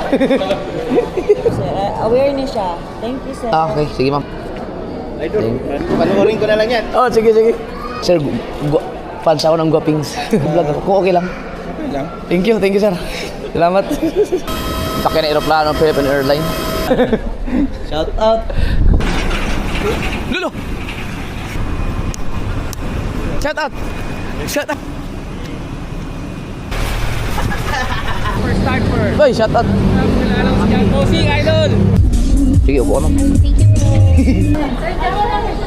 Sir, awareness siya. Thank you, sir. Okay, sige ma'am. Idol, panuorin ko na lang yan. Oh, sige. Sir, fans ako ng Guapings. Vlog ako, kung okay lang. Okay lang. Thank you, sir. Salamat. Sakyan na aeroplano, Philippine Airline. Shout out. Lolo! Shout out! First timer. Boy, shout out! Posing idol. Sige, upo ka ma'am.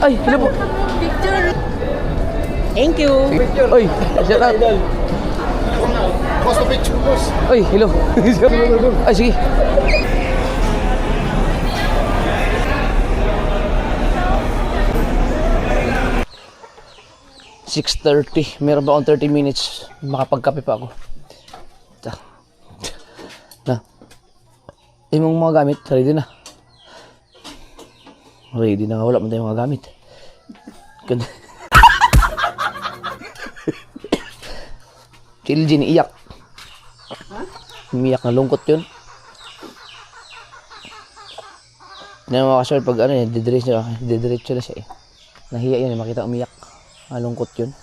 Ay, hello po. Thank you. Oy, shout out. Boss to picture, boss. Oy, hello. Ay, sige. "6:30. Meron ba akong 30 minutes? Makapagkape pa ako. Na. Yung mga gamit, ready na. Ready na nga, wala man tayong mga gamit. Ganda. Si Elgin, iyak. Umiyak na lungkot yun. Hindi na makasal pag ano didiretso na siya eh. Nahiya yun eh, makita umiyak. Malungkot yun.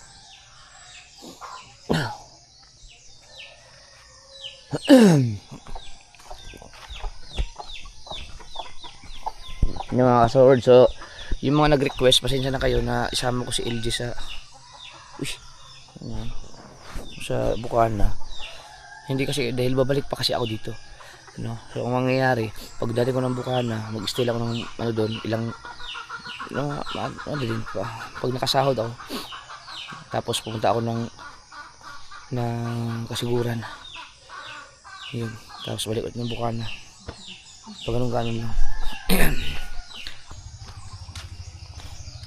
Yung mga kasaward, so yung mga nag-request, pasensya na kayo na isama ko si LG sa sa Bukana. Hindi kasi, dahil babalik pa kasi ako dito, no? So kung mangyayari, pag dati ko ng Bukana, mag-stay lang ako ng ano doon, ilang din pa, pag nakasahod ako, tapos pumunta ako ng Kasiguran, yun, tapos balik ulit ng Bukana, pag ganun lang.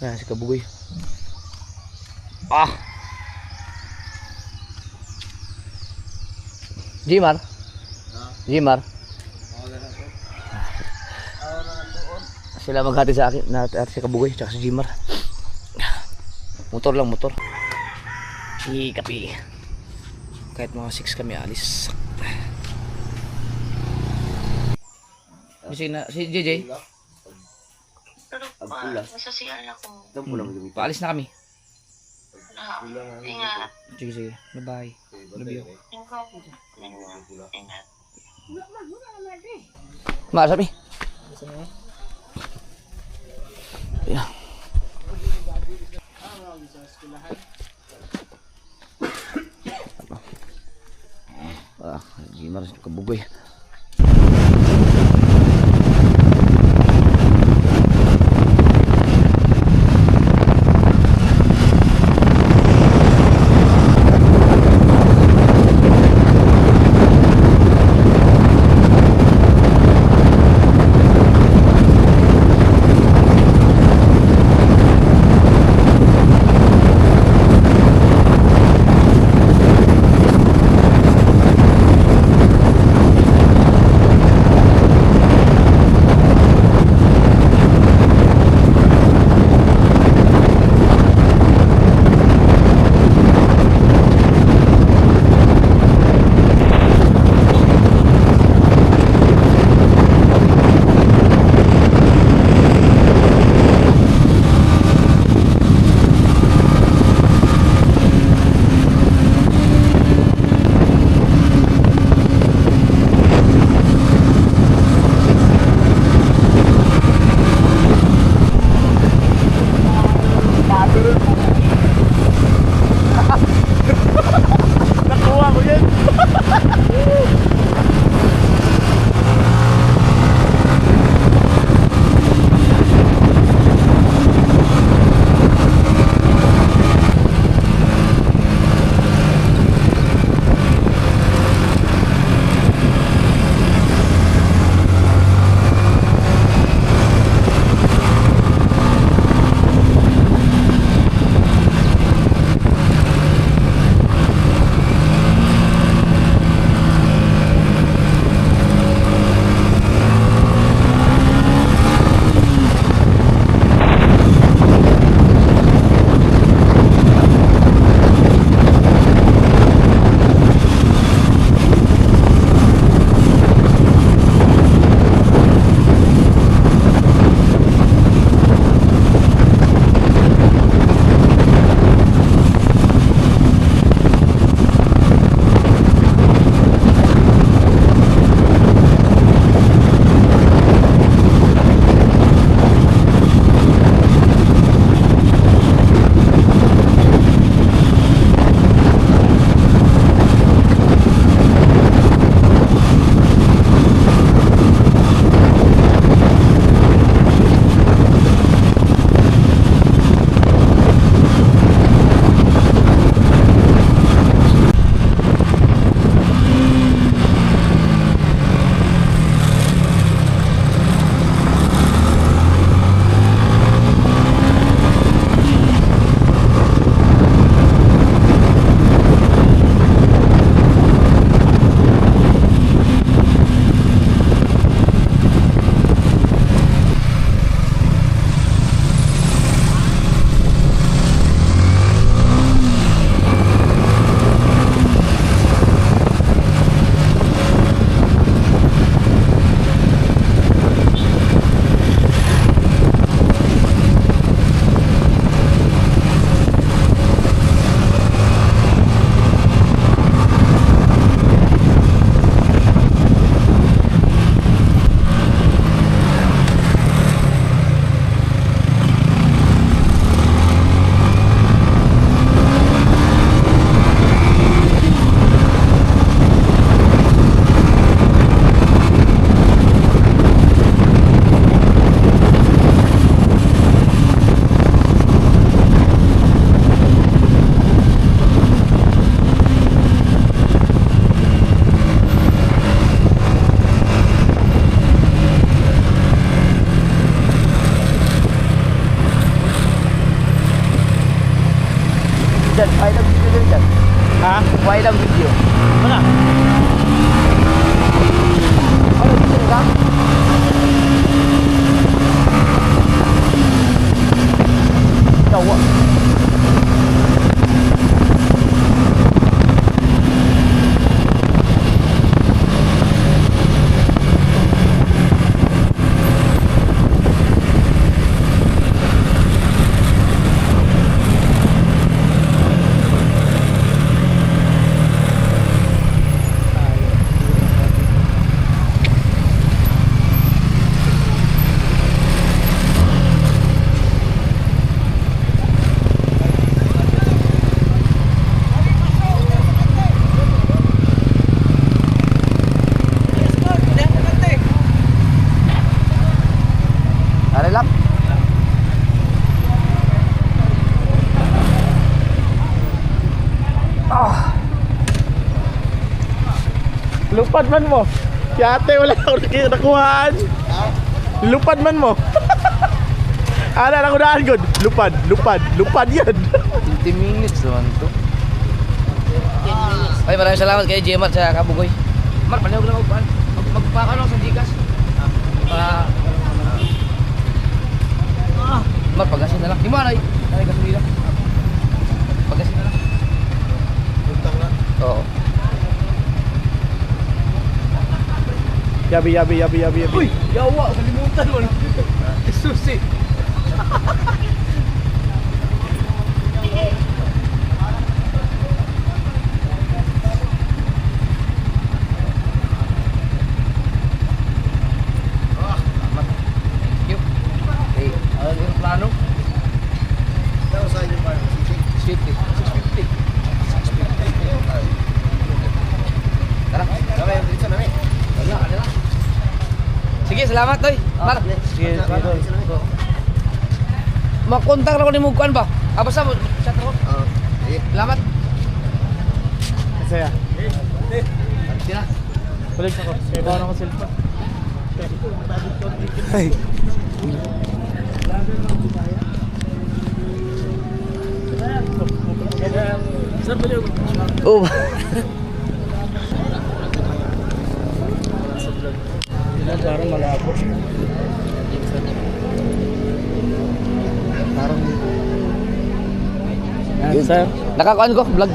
Yan si Kabugoy. Jimar. Sila maghati sa akin, si Kabugoy tsaka si Jimar. Motor. Si Kapi. Kahit mga 6 kami alis. Si JJ. Nasa CR ako. Paalis na kami. Ingat. Sige. Bye-bye. Love you. Ingat. Masabi. Yeah. Gimana sih Kabugoy. yan. Ha? Why lang video? Mana? Ano, dito ka? Yawa. Are lang. Lupad man mo. Si ate wala ako nakuhaan. Lupad man mo. Ana lang unahan good. Lupad yan. 20 minutes naman to. Ay, maraming salamat kay Jemar sa Kabugoy. Mar, panahog lang ako. Magpaka lang sa Gcash. Mar, pagasin na lang. Di mo anay. Anay gasolina. Pagasin na lang. Oo. Yabi. Uy! Yawa! Kalimutan mo. Susi. Thank you. Hey, ano yung plano? Sweet. 650. Tara. Wala. Sige, salamat toy. Mar. Sige, Makontak na ko ni Mugkuan ba? Basta mo, chat ako. Salamat. Saya. Sina. Balik ako. Kaya bawa na ko cellphone. Sir, balik ako. Oh. Parang malabo. Parang yan, sir. Nakakuan ko vlog.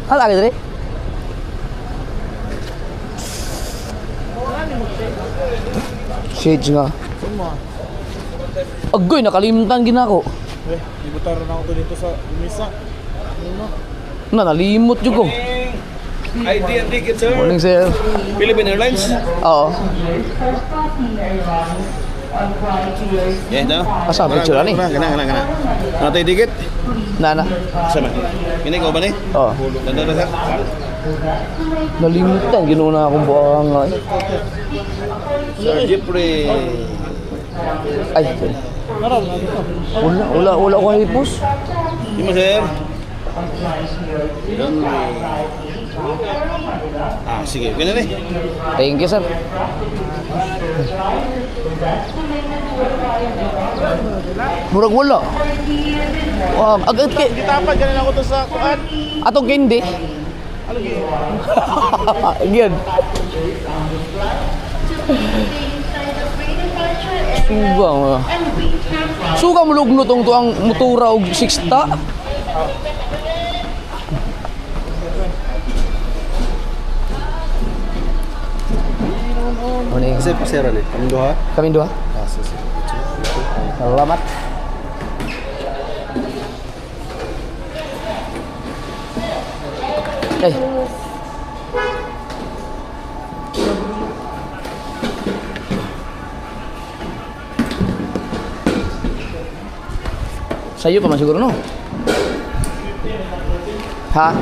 Lagi dre. Shades nga. Agoy, nakalimutan ginako. Ibutaran ako to dito sa misa. Nalimot jud ko. ID and ticket, sir. Morning, sir. Philippine Airlines. Oo. Yeah, daw. Asa picture ani? Kana. Natay ticket. Nana. Sama. Kini ko ba ni? Oo. Danda sir. Nalimutan ginuna akong buang nga. Sir Jeffrey. Ay. Wala ko hipos. Di mo, sir. Sige. Kaya ni. Thank you, sir. Murag wala. Agad kay Gitapan ganin ako to sa kuan. atong kindi. Again. Sugang mulugno tong tuang motora og 6ta. Morning. Kasi pasera ni. Ang duha. Kami dua. Sige. Selamat. Hey. Sa'yo pa man siguro, no? Ha?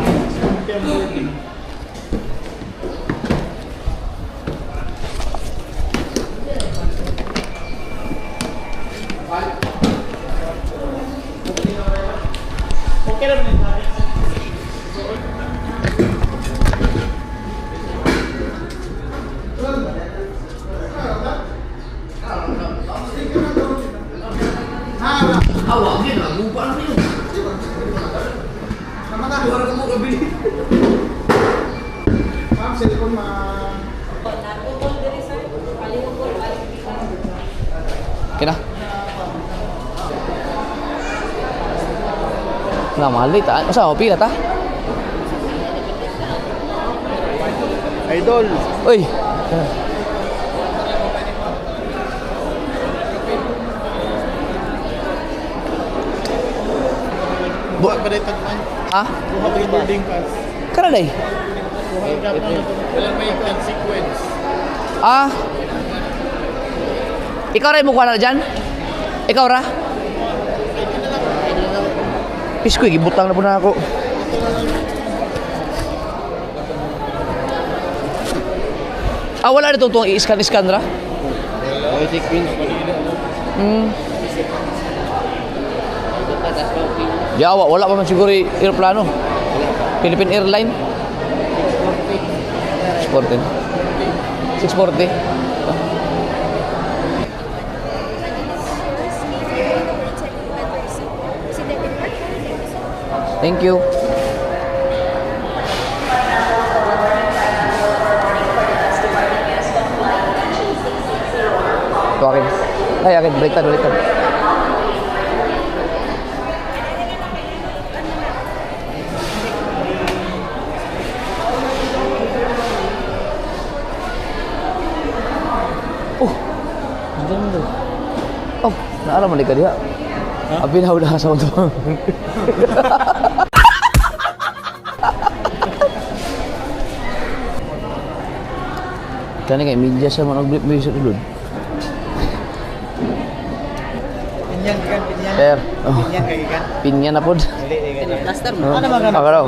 Awak dia nak buka cellphone, Kina. Nah, mali ta. Asa mo pila ta? Idol. Uy. Buhat pa rin tagman. Ha? Buhat pa yung boarding pass. Kana day? Buhat ka pa na ito. Walang may consequence. Ah. Ikaw rin mo kuha na dyan? Ikaw ra? Piskoy, gibutang na po na ako. Ah, wala na itong i-scan ra? Jawa, wala pa man siguro yung aeroplano. Philippine Airline. 640. 640. Thank you. Ito akin. Ay, akin. Baliktad. Oh, ganda. Oh, naaram mo ka diha. Abi na udah sa mga. Kani kay media sa mga nag-music dulu. Pinyan kan, pinyan. Sir. Pinyan kay kan. Pinyan na pod. Plaster mo. Ano mga Ako raw.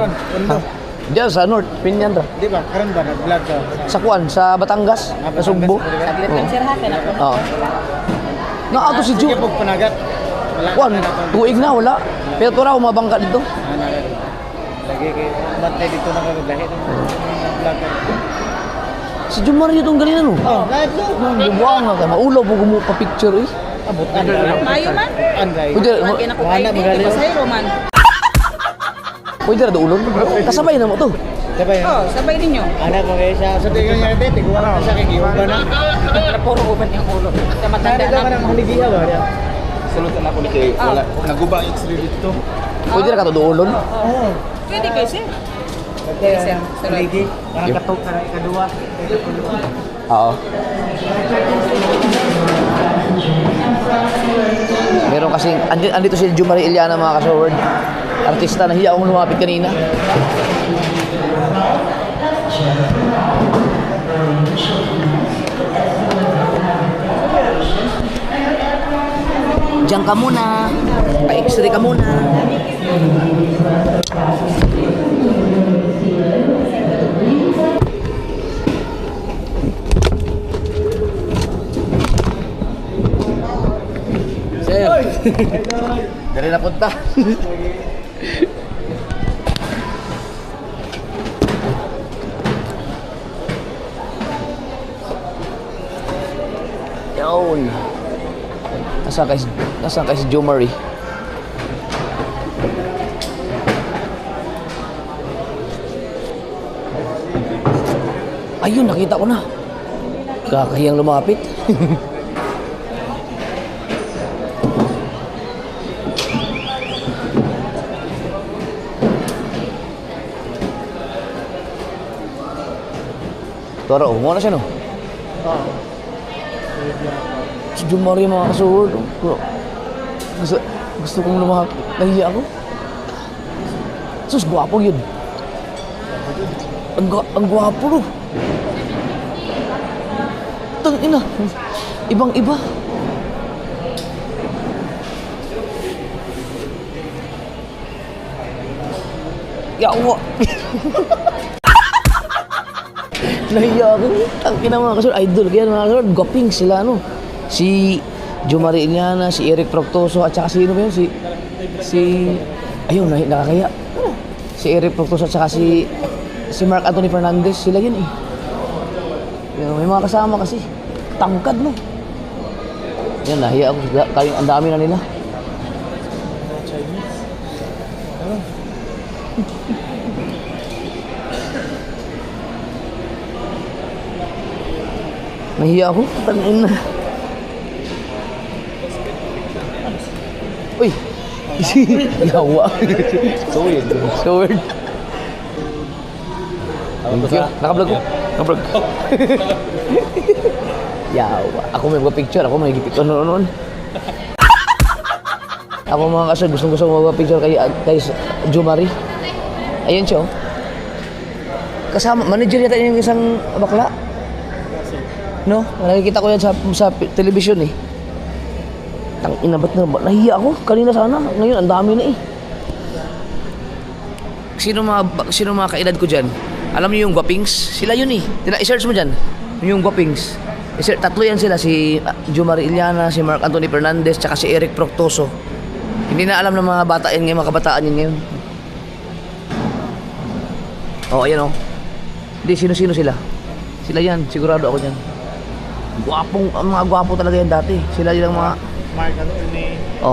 Diyan sa North, Pinyan ra. Di ba? Karon ba nag-vlog ka? Sa Kuan, sa Batangas, sa Sugbo. Saglit lang sir ha. Kaya na Oo. Na ato si Ju. Sige pag panagat. Wala Kuan, tuig na wala. Pero to raw mabangka dito. Lagi kay bantay dito na kaglahi ng vlog ka. Si Jumar yun itong ganina no. Oh, live lo. Buwang nga kay maulaw po gumo pa picture eh. Abot Mayo man. Anday. Pwede, Man kaya na ko Wala, kayo. magaling. Pasayro man. pwede ra ulon. Kasabay na mo to. Diba yun? Oh, sabay ninyo. Anak ko kayo siya. Sa tingin niya dito, igual na siya kay Giwa ba na? Puro uban yung ulo. Sa matanda Nandito ka na. ng haligiya ba? Salutan ako ni kay wala. Naguba ang X-ray dito. Pwede ra ka to ulon. Oo. Pwede kayo sir. Kaya sir. haligi. Parang katok ka na ikadua. Oo. Meron kasing andito si Jumari Iliana mga kasaward. Artista na hiya akong lumapit kanina. Diyan ka muna. Pa-x-ray ka muna. Sir. Dari na punta. Yun. Nasaan kay si Jumari? Ayun, nakita ko na. Kakahiyang lumapit. Toro, mo na siya no? Si Jumari mga kasuhod. Gusto kong lumapit. Nahiya ako. Sus, gwapo yun. Ang gwapo no. Tangina. Ibang-iba. Yawa. Nahiya ako. Tangina mga kasunod. Idol. Kaya mga kasunod. Goping sila ano. Si Jumari Iliana, si Eric Proctoso, at saka sino ba yun? Ayun, nakakaya. Si Eric Proctoso at saka si Mark Anthony Fernandez. Sila yun eh. May mga kasama kasi. Tangkad no. Yan, nahiya ako. Ang dami na nila. Nahiya ako. Tangin na. Uy! Yawa. So weird. Thank you. Nakablog ko. Nakablog. Yawa. Ako may picture. Ako may picture noon. Ako mga kasal, gusto ko magpa-picture kay Jumari. Ayun siya, oh. Kasama, manager yata yung isang bakla. No? Nakikita ko yan sa television eh. Tangina, ba't nahiya ako? Kanina sana. Ngayon, ang dami na eh. Sino mga kaedad ko dyan? Alam niyo yung Guapings? Sila yun eh. I-search mo dyan. Yung Guapings. Tatlo yan sila. Si Jumari Iliana, si Mark Anthony Fernandez, tsaka si Eric Proctoso. Hindi na alam ng mga bata yan ngayon, mga kabataan yan ngayon. Oh, ayan oh. Hindi, sino-sino sila? Sila yan, sigurado ako dyan. Mga gwapo talaga yan dati. Sila yung mga...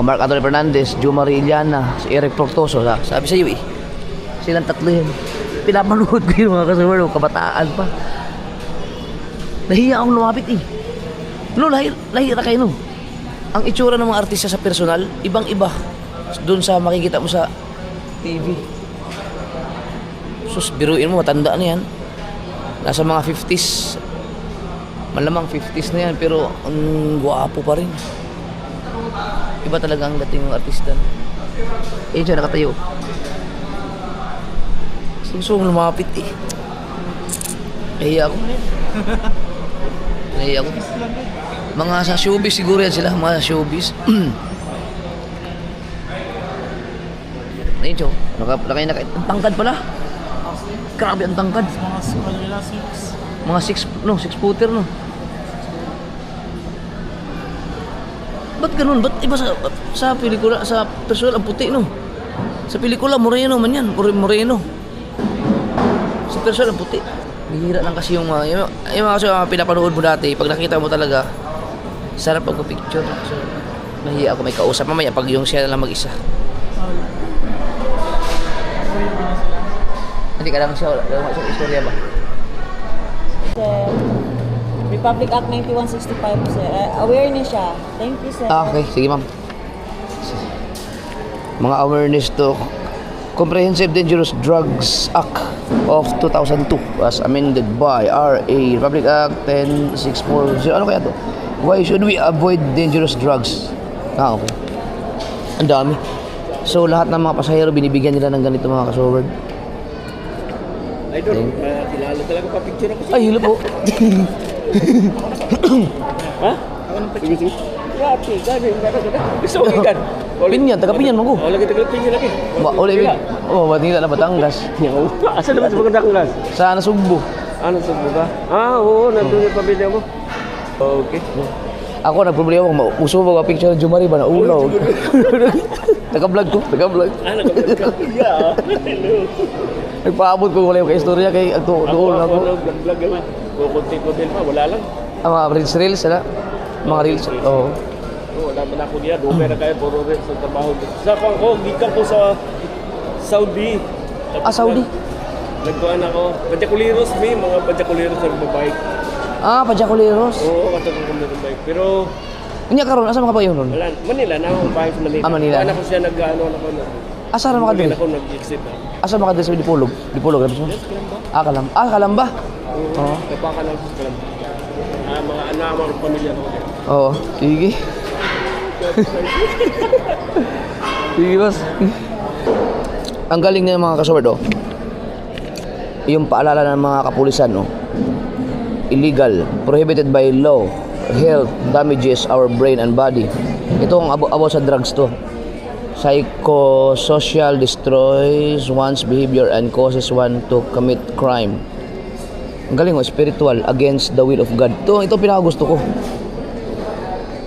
Mark Anthony Fernandez, Jumari Iliana, si Eric Proctoso. Sabi sa iyo eh. Silang tatlo yan. Pinapanood ko yung mga kasama, kabataan pa. Nahiya akong lumapit eh. No, lahira kayo no. Ang itsura ng mga artista sa personal, ibang-iba. Doon sa makikita mo sa TV. Sus, biruin mo, matanda na yan. Nasa mga 50s. Malamang 50s na yan, pero ang gwapo pa rin. Iba talaga ang dating ng artista. Eh, siya nakatayo. Gusto kong lumapit eh. Nahiya ako. Nahiya ako. Mga sa showbiz siguro yan sila, mga showbiz. Ayun siya, ang tangkad pala. Grabe ang tangkad. Mga 6 footer no. Ba't ganun? Ba't iba sa pelikula, sa personal ang puti no? Sa pelikula, moreno man yan, moreno. Sa personal ang puti. Bihira lang kasi yung mga kasi pinapanood mo dati, pag nakita mo talaga, sarap pagpa-picture. So, nahiya ako may kausap mamaya pag yung siya na lang mag-isa. Hindi ka lang siya, wala siyang istorya ba? Republic Act 9165, sir. Awareness siya. Thank you, sir. Okay, sige ma'am. Mga awareness to Comprehensive Dangerous Drugs Act of 2002 as amended by RA Republic Act 10640. Ano kaya to? Why should we avoid dangerous drugs? Okay. Ang dami. So lahat ng mga pasahero binibigyan nila ng ganito mga kasoward. Idol, kilala talaga pa picture ako. Ay, hello po. Ha? Sige. Grabe, gano'n. Gusto mo ikan? Pinyan, taga-pinyan mo ko. Lagi taga-pinyan lagi. Ba't nila na Batangas? Asa naman sa Batangas? Sa Nasugbo. Ano sa buka? Oo, nandun yung pamilya mo. Okay. Ako nagproblema ko, uso mo ka picture ng Jumari ba na ulaw? Naka-vlog ko, naka-vlog. Naka-vlog ka? Yeah. Hello. Nagpaabot ko wala yung ka-istorya kay doon ako. Nag-vlog naman. Kukunti-kunti pa, wala lang. Ang mga reels na? Mga reels, oo. Wala man ako niya, doon na kayo, puro rin sa trabaho. Sa ako, gikan ko sa Saudi. Saudi? Nagkuhan ako, Padyakuliros, mga Padyakuliros na nagbabike. Padyakuliros. Oo, katagal ko na nagbabike. Pero, Unya karon asa mga kayo nun? wala, Manila na akong bahay sa Manila. Manila. Kuhaan ako siya nag-ano ako. Asa ra makadiri? Ako nag-exit na. Asa makadiri sa Dipolog? Dipolog ra mo? Kalamba. Kalamba. Oo. Nagpaka lang sa Kalamba. Mga anak, mga pamilya ko. Oo, sige. Sige, boss. Ang galing na yung mga kasaward, oh. Yung paalala ng mga kapulisan, oh. Illegal, prohibited by law, health, damages our brain and body. Ito ang about sa drugs to. Psychosocial, destroys one's behavior and causes one to commit crime. Ang galing, oh. Spiritual, against the will of God. Ito pinakagusto ko.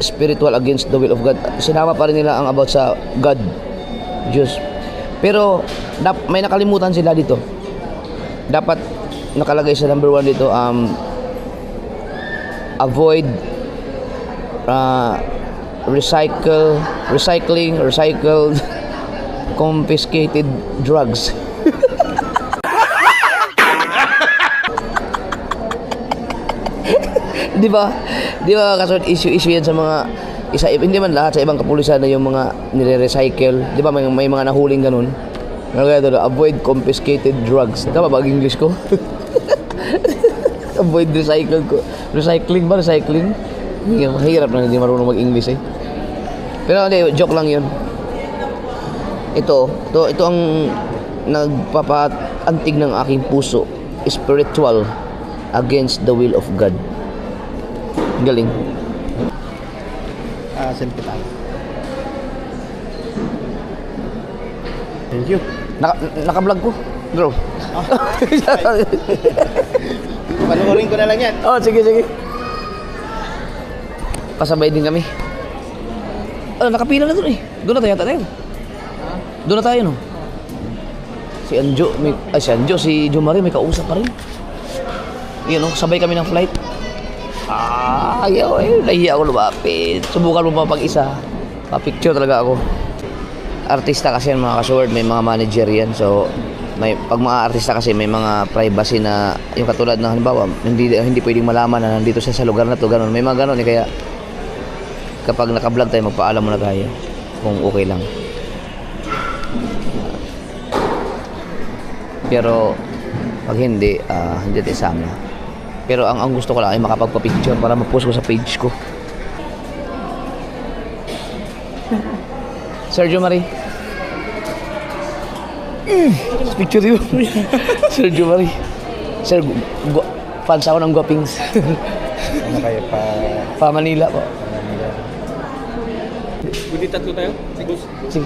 Spiritual, against the will of God. Sinama pa rin nila ang about sa God, Diyos. Pero may nakalimutan sila dito. Dapat nakalagay sa number 1 dito, avoid recycled confiscated drugs. Di ba? Di ba kasunod issue yan sa mga hindi man lahat, sa ibang kapulisan na yung mga nire-recycle. Di ba may mga nahuling ganun? Ano kaya doon? Avoid confiscated drugs. Tama ba ang English ko? Avoid recycling ba? Recycling? Mahirap na hindi marunong mag-English eh. Pero hindi, joke lang yun. Ito ang nagpapaantig ng aking puso. Spiritual against the will of God. Galing. Selfie tayo. Thank you. Naka-vlog ko, bro. Panoorin ko na lang yan. Oh, sige. Pasabay din kami. Nakapila na doon eh. Doon na tayo. Doon na tayo, no? Si Jomari may kausap pa rin. Yun, no? Sabay kami ng flight. Ayaw, nahiya ako lumapit. Subukan mo pa pag-isa. Pa-picture talaga ako. Artista kasi yan, mga ka-sword, may mga manager yan. So, pag mga artista kasi may mga privacy na yung katulad ng halimbawa, hindi pwedeng malaman na nandito siya sa lugar na to, ganun. May mga ganun eh, kaya kapag naka-vlog tayo, magpaalam mo na tayo kung okay lang. Pero pag hindi tayo sama. Pero ang gusto ko lang ay makapagpa-picture para ma-post ko sa page ko. Sergio Marie. Picture yun. Sergio Marie. Sir, fans ako ng Guapings. Ano kayo Pa Manila po. Pwede tatlo tayo? Sige.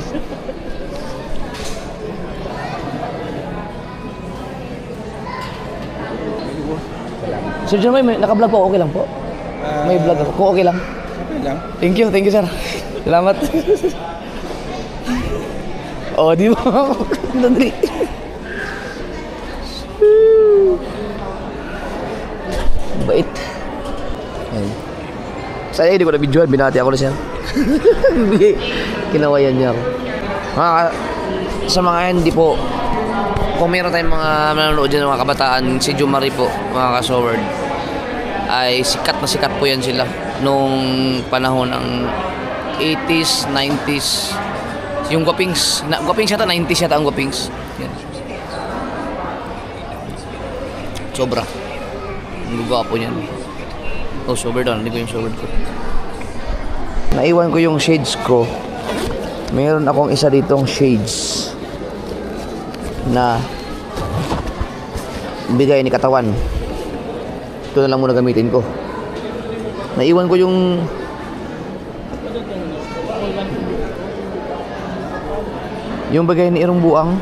Sir John, may naka-vlog po, okay lang po. May vlog ako, kung okay lang. Okay lang. Thank you sir. Salamat. Oh, di ba? Dali. Bait. Ayun. Saya hindi ko na videoan, binati ako na siya. Kinawayan niya ako. Sa mga hindi po, kung meron tayong mga manonood dyan ng mga kabataan, si Jomari po, mga ka-sword, ay sikat na sikat po yan sila nung panahon ng 80s, 90s. Yung Guapings yata, 90s yata ang Guapings. Yan. Sobra. Ang gwapo niyan. Oh, sober doon. Hindi ko yung sober ko. Naiwan ko yung shades ko. Meron akong isa ditong shades na bigay ni katawan. Ito na lang muna gamitin ko. Naiwan ko yung bigay ni Irong Buang.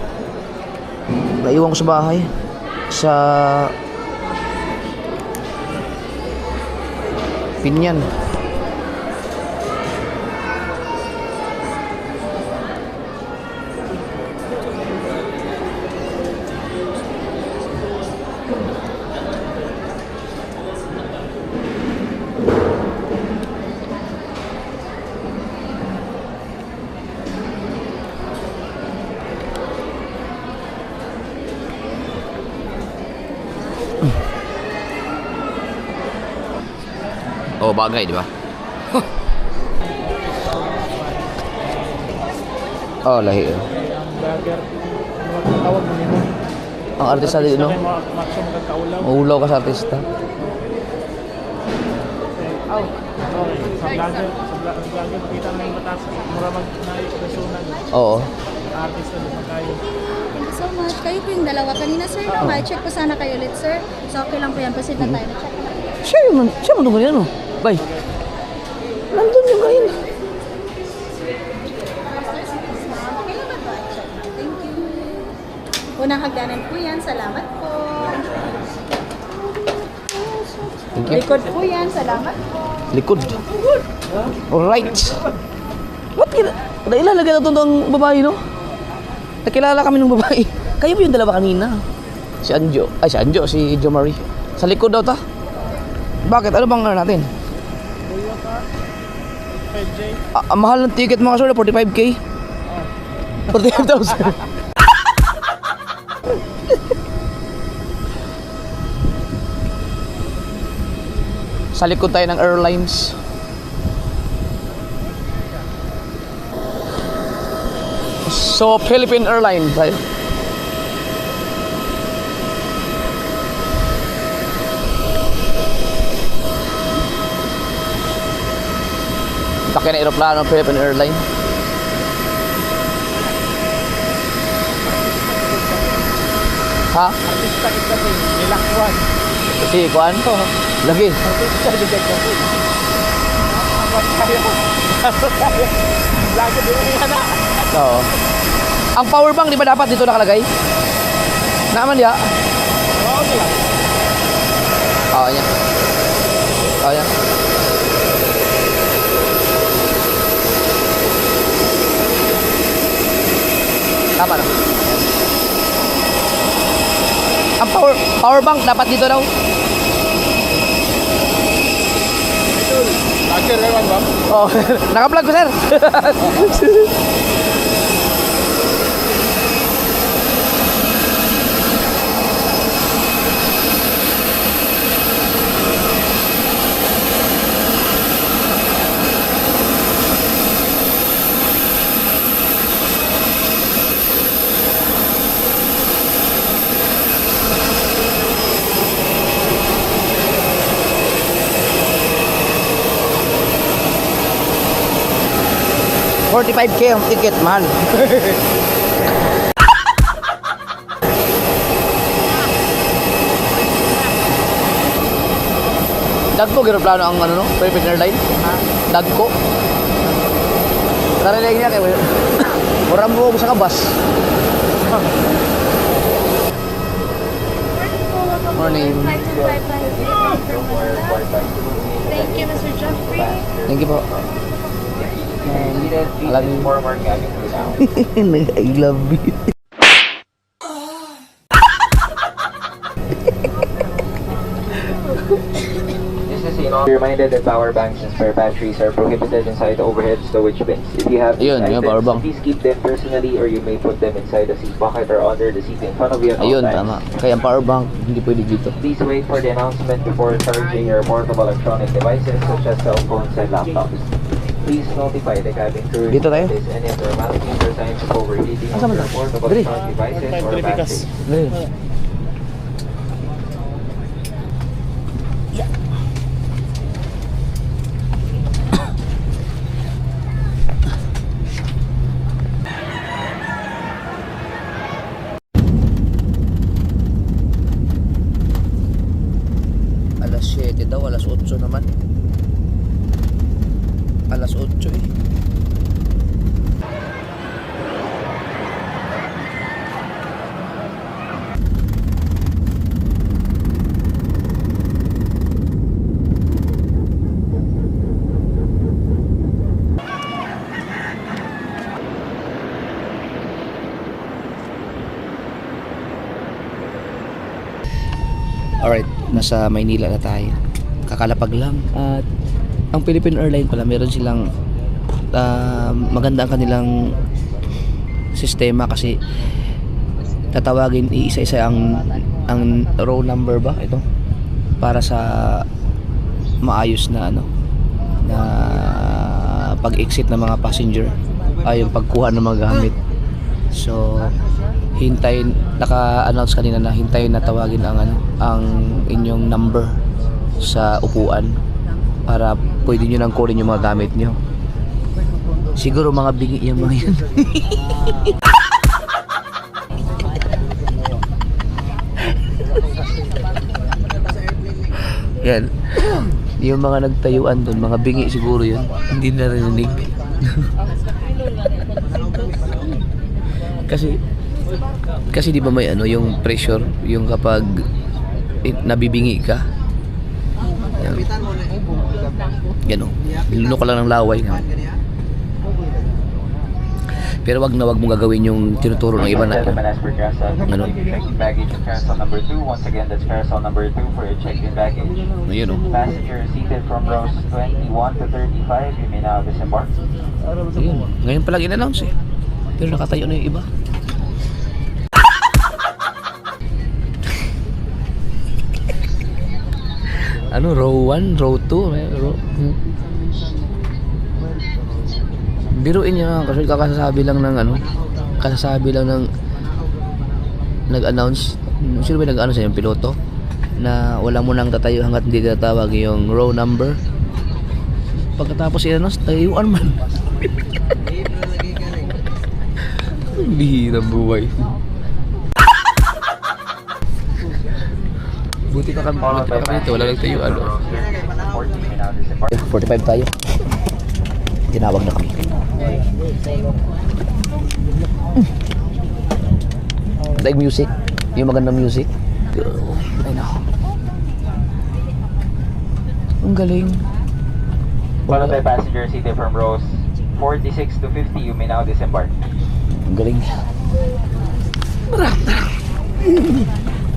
Naiwan ko sa bahay sa Pinyan. Oh, bagay, di ba? Oh, lahi. Vlogger. Tawag mo nito. Ang artista din, no? Maksyo magkakaulaw. Maulaw ka sa artista. Sa vlogger, makita mo yung batas. Mura mag-naayos sa sunan. Oo. Artista din kayo. Thank you so much. Kayo po yung dalawa kanina, sir. No? Check po sana kayo ulit, sir. So, okay lang po yan. Proceed na tayo. Na-check na. Siya mo naman yan, no? Bye. Nandun yung kain. Thank you. Unang hagdanan po yan. Salamat po. Thank you. Likod po yan. Salamat po. Likod. Alright. Ba't nailalagay na itong babae, no? Nakilala kami ng babae. Kayo ba yung dalawa kanina? Si Jomari. Sa likod daw ta. Bakit? Ano bang ano natin? Ang mahal ng ticket mga sir, 45k? 45,000. Sa likod tayo ng airlines. So, Philippine Airlines tayo. Sakay na aeroplano ng Philippine Airlines. Ha? Artista kita din, nilakwan. Si Kuan? Lagi. Artista din kasi. Awan kayo. Lagi din yung anak. Oo. Ang power bank, di ba dapat dito nakalagay? Naman ya? Oo, okay lang. Oo, yan. Oo, yan. Tama na. Ang power bank dapat dito daw. Lager ewan ba? Oh, naka-vlog ko, sir. $45K ang ticket, mahal. Dagko, plano ang ano no? Philippine Airlines? Dagko. Narinig niya kayo. Murang mo sa kabas. Morning. Thank you, Mr. Jeffrey. Thank you po. Alam niyo. I love you. Be reminded that power banks and spare batteries are prohibited inside overhead storage bins. If you have these Ayun, yung items, power bank. please keep them personally or you may put them inside the seat pocket or under the seat in front of you at all Ayun, times. tama. Kaya ang power bank, hindi pwede dito. Please wait for the announcement before charging your portable electronic devices such as cell phones and laptops. Please notify the cabin crew Dito tayo? if there is any abnormalities or signs of overheating of Asa man your ta? portable Dali. electronic devices or batteries. Ngayon. Alas 7 daw, alas 8 naman. Alas 8 eh. Alright, nasa Maynila na tayo. Kakalapag lang. At ang Philippine Airlines pala, meron silang maganda ang kanilang sistema kasi tatawagin isa-isa ang row number ba ito para sa maayos na ano na pag-exit ng mga passenger ay yung pagkuha ng mga gamit. So hintayin, naka-announce kanina na hintayin na tawagin ang inyong number sa upuan para pwede nyo nang kunin yung mga gamit nyo. Siguro mga bingi yung mga yan. Yan. Yung mga nagtayuan doon, mga bingi siguro yun. Hindi narinig. Kasi di ba may ano, yung pressure, yung kapag nabibingi ka. Yan. Yan o. Niluno ka lang ng laway nga. Pero wag na wag mong gagawin yung tinuturo ng iba na ano? Baggage in carousel number 2. Once again, that's carousel number 2 for your check-in baggage. Ayun o. Passengers seated from rows 21 to 35, you may now disembark. Ayun. Ngayon pa lang in-announce eh. Pero nakatayo na yung iba. Ano, row 1, row 2, biruin niya kasi kakasasabi lang ng ano, nag-announce. Sino ba nag-announce yung piloto na wala mo nang tatayo hanggat hindi tatawag yung row number. Pagkatapos i-announce, tayuan man. Bihirang buhay. Buti pa kami dito, wala lang tayo ano. 45 tayo. Tinawag na kami. Like music, yung magandang music. Ay nako. Ang galing. Followed by passenger seated from rows 46 to 50, you may now disembark. Ang galing.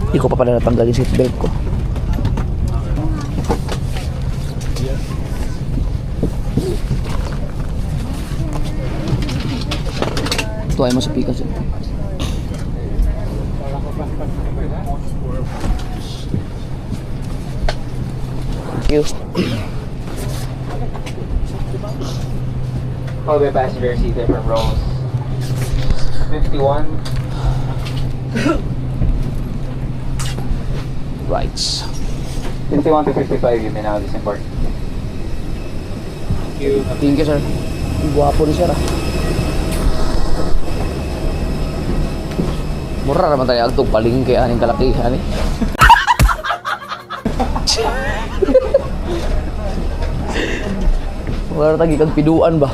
Hindi ko pa pala natanggal yung seatbelt ko. Tuway mo sa pikas. Thank you. Followed by passenger seated from rows 51. Rights. 51 to 55, you may now disembark. Thank you, sir. Ang guwapo ni sir, ah. Mura naman tayo agtog palingki aning kalakihan eh. Wala na tagi kang piduan ba?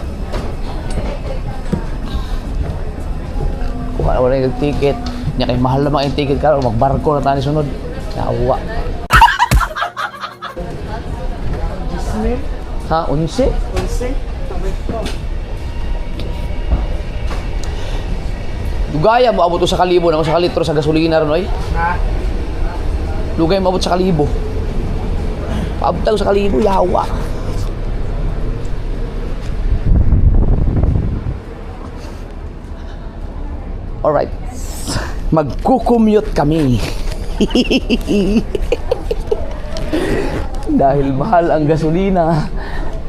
Kuha wala yung ticket. Nya kay mahal naman yung ticket karon magbarko na tayo sunod. Nawa. Ha, 11? 11? Dugaya mo abot sa kalibo na sa kalitro sa gasolina ron oy. Ha? Dugay mo abot sa kalibo. Paabot sa kalibo yawa. Alright. Magko-commute kami. Dahil mahal ang gasolina.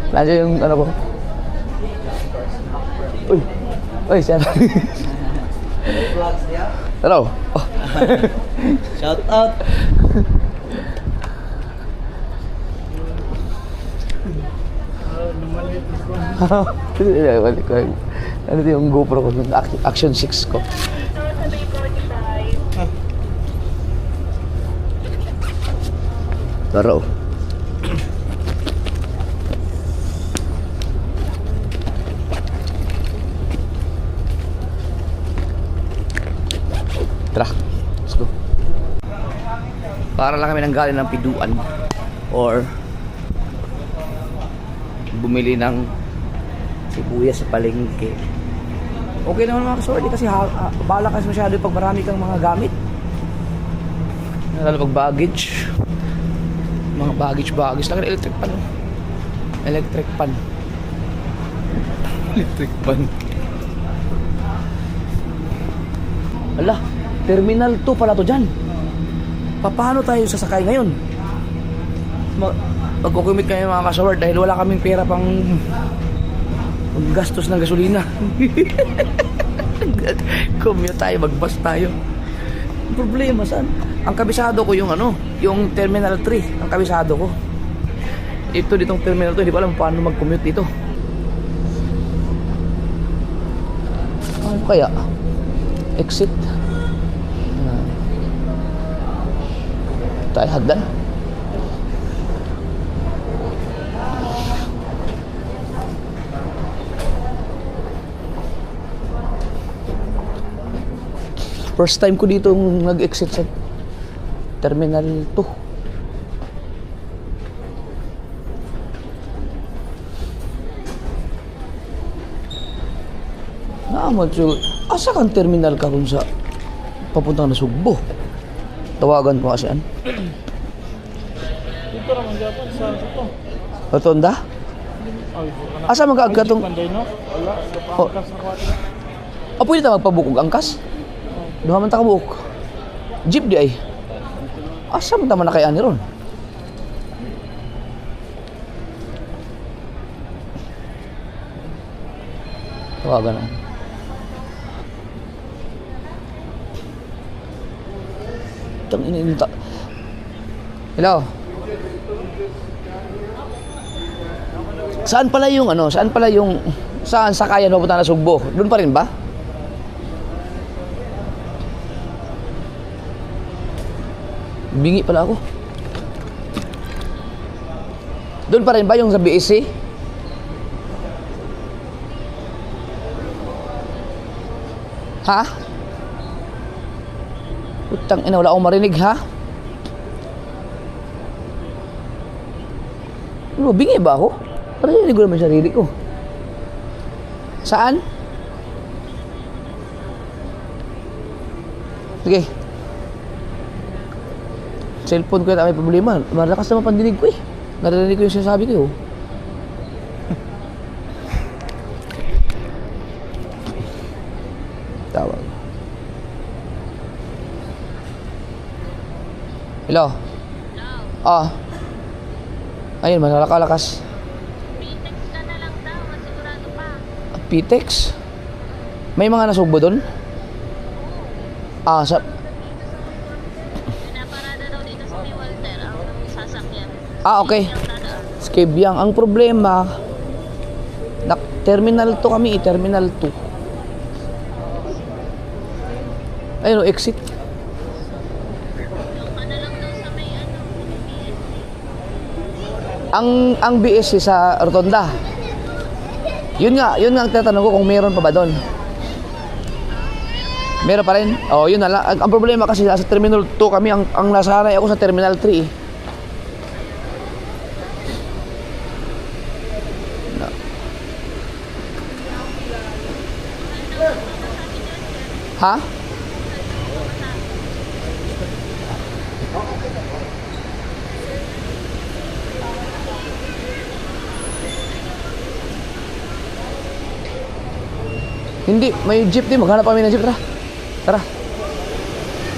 Nandiyan yung ano ko. Uy. Uy, sir. Hello. Oh. Shout out. Ano ito yung GoPro ko, yung Action 6 ko. Taro. Tara, let's go. Para lang kami nang galing ng piduan or bumili ng sibuyas sa palengke. Okay naman mga kasordi kasi bala kasi masyado pag marami kang mga gamit. Lalo pag baggage. Mga baggage lang electric pan. Electric pan. Electric pan. Ala, Terminal 2 pala to dyan. Paano tayo sasakay ngayon? Magkukumit kami mga kasaward dahil wala kaming pera pang gastos ng gasolina. Commute tayo, mag-bus tayo. Problema saan? Ang kabisado ko yung ano, yung Terminal 3, ang kabisado ko. Ito ditong Terminal 2, hindi ko alam paano mag-commute dito. Ano kaya? Exit. Tayo hagdan. First time ko dito nag-exit sa Terminal 2. Naman siya. Asa kang terminal ka kung sa papuntang na Sugbo? Tawagan ko kasi Dito naman Japan sa ito. Rotonda? Ay, Asa mag-aagka tong... Panday no? Wala, Oh. kapangkas sa kwati. Pwede ta magpabukog angkas? Duha man ta kabuok. Jeep di ay. Asa man ta man nakayani ron? Tawagan na. Hello? Saan pala yung ano? Saan pala yung... Saan sakayan papunta na Sugbo? Doon pa rin ba? Bingi pala ako. Doon pa rin ba yung sa BSC? Ha? Putang ina, wala akong marinig, ha? Ano, bingi ba ako? Narinig ko naman yung sarili ko. Saan? Sige. Cellphone ko yata may problema. Malakas naman pandinig ko eh. Narinig ko yung sinasabi ko eh. Tawag. Hello? Ah. Ayun, malalakas. Pitex ka na lang daw, masigurado pa. Pitex? May mga nasugbo doon? Ah, sa... Pinaparada daw dito sa may Walter, ang sasakyan. Ah, okay. Skibyang. Ang problema, Terminal 2 kami, Terminal 2. Ayun, exit. Ang BSC sa Rotonda. Yun nga ang tinatanong ko kung meron pa ba doon. Meron pa rin? Oh, yun na lang. Ang problema kasi sa Terminal 2 kami, ang nasanay ako sa Terminal 3 eh. Ha? Hindi, may jeep din. Maghanap kami ng jeep. Tara. Tara.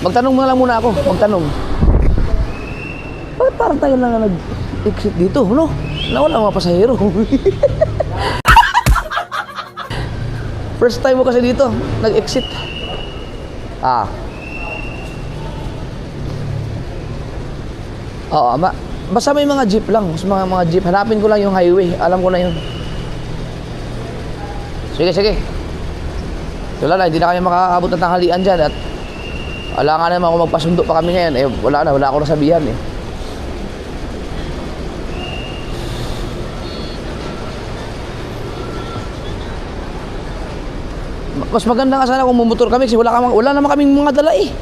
Magtanong muna lang muna ako. Magtanong. Bakit parang tayo lang na nag-exit dito, no? Nawala mga pasahero. First time mo kasi dito, nag-exit. Ah. Oo, basta may mga jeep lang. Mga jeep. Hanapin ko lang yung highway. Alam ko na yun. Sige, sige. Wala na, hindi na kami makakaabot ng tanghalian dyan. At wala nga naman kung magpasundo pa kami ngayon. Eh, wala ako nasabihan eh. Mas maganda nga sana kung mumotor kami kasi wala naman kaming mga dala eh.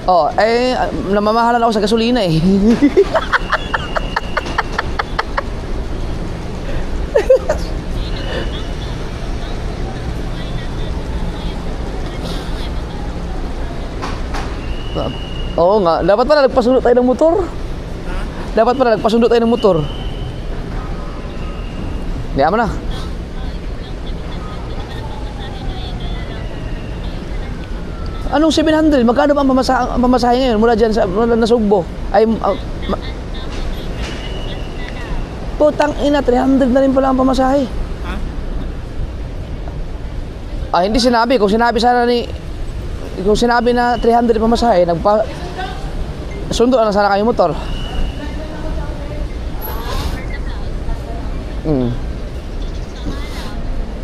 Oh, eh, namamahalan ako sa gasolina eh. Oo nga, dapat pala nagpasundo tayo ng motor. Dapat pala nagpasundo tayo ng motor. Hindi mo na. Anong 700? Magkano ba ang pamasahe ngayon mula dyan mula na Sugbo? Ay, putang ina, 300 na rin pala ang pamasahe. Ah, hindi sinabi. Kung sinabi na 300 pamasahe, sundo na sana kayo motor.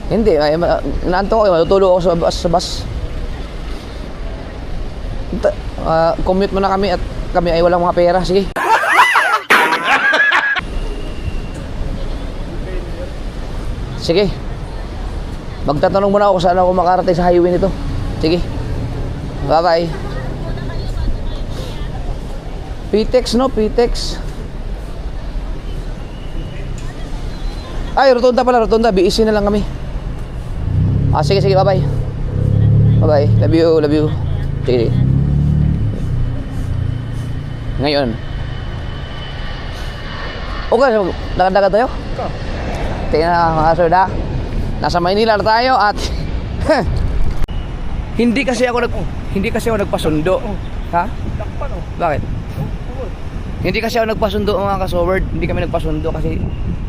Hindi, inaanto ko, matutulog ako sa bus. Commute muna kami at kami ay walang mga pera. Sige. Sige. Magtatanong muna ako kung saan ako makarating sa highway nito. Sige. Bye-bye. Pitex, no? Pitex. Ay, Rotonda pala. Rotonda. BSC na lang kami. Ah, sige, sige. Bye-bye. Bye-bye. Love you. Love you. Sige. Ngayon. Okay, lakad-lakad tayo? Tingnan na mga sir na. Nasa Maynila na tayo at hindi kasi ako nagpasundo. Ha? Bakit? Hindi kasi ako nagpasundo mga kasoward. Hindi kami nagpasundo kasi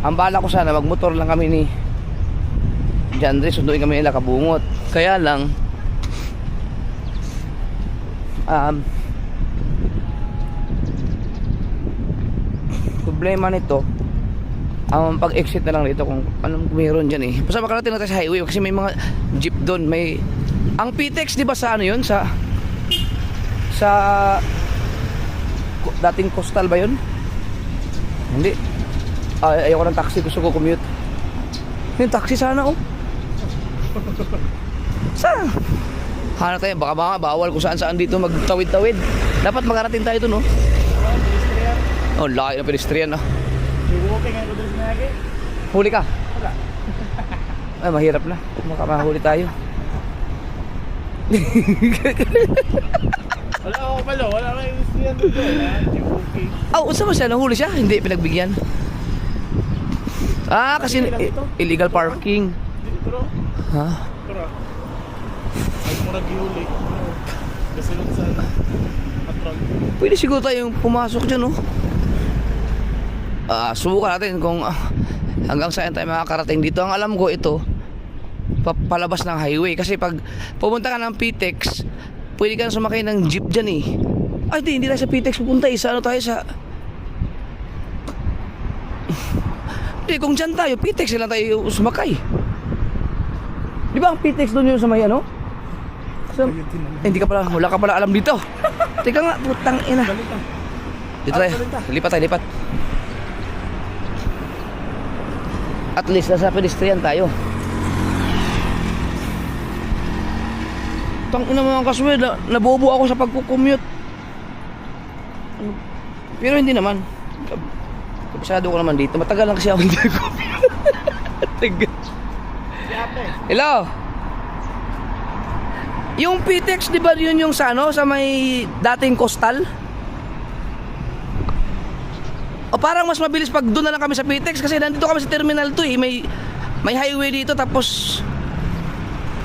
ang bala ko sana magmotor lang kami ni Jandre, sunduin kami nila Kabungot. Kaya lang problema nito pag-exit na lang dito kung anong meron dyan eh. Basta makarating na tayo sa highway kasi may mga jeep doon. May ang PTEX di ba sa ano yun? Sa dating coastal ba yun? Hindi. Ayoko ng taxi, gusto ko commute. Yung taxi sana oh. Saan? Hanap tayo, baka bawal kung saan dito magtawid-tawid. Dapat makarating tayo doon, no? Oh, laki ng pedestrian, no? Huli ka? Ay, mahirap na. Baka mahuli tayo. Wala ako pala, wala kang pedestrian dito. Unsa ba siya? Nahuli siya? Hindi, pinagbigyan. Kasi illegal parking. Dito, Ha? Tara. Ay, murag gihuli. Kasi lang sa patrol. Pwede siguro tayong pumasok dyan, no? Subukan natin kung hanggang saan tayo makakarating dito. Ang alam ko ito, palabas ng highway. Kasi pag pumunta ka ng PTEX, pwede ka na sumakay ng jeep dyan eh. Ay, hindi tayo sa PTEX pupunta eh. Sa ano tayo sa... Hindi, kung dyan tayo, PTEX lang tayo sumakay. Di ba ang PTEX doon yung sa may ano? Hindi ka pala, wala ka pala alam dito. Teka nga, putang ina. Dito tayo, lipat tayo, lipat. At least nasa pedestrian tayo. Tang ina mga kaswed, nabobo ako sa pagkukommute. Pero hindi naman. Kabisado ko naman dito. Matagal lang kasi ako hindi nag-commute. Hello. Yung PTEX, di ba yun yung sa ano, sa may dating coastal? O parang mas mabilis pag doon na lang kami sa PTEX kasi nandito kami sa terminal 2 eh. May highway dito tapos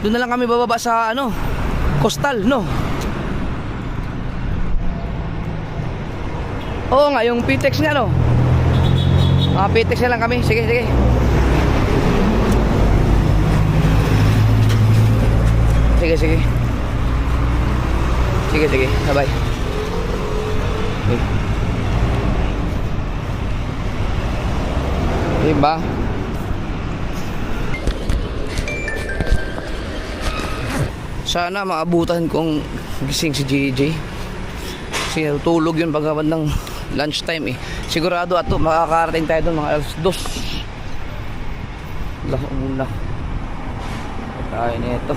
doon na lang kami bababa sa ano, coastal, no? Oo nga, yung PTEX nga, no? PTEX na lang kami. Sige, sige. Sige, sige. Sige, sige. Bye-bye. Okay. Diba? Sana maabutan kong gising si JJ. Kasi tulog yun pagkabad ng lunchtime eh. Sigurado ato makakarating tayo doon mga alas 2. Wala muna. Tayo nito.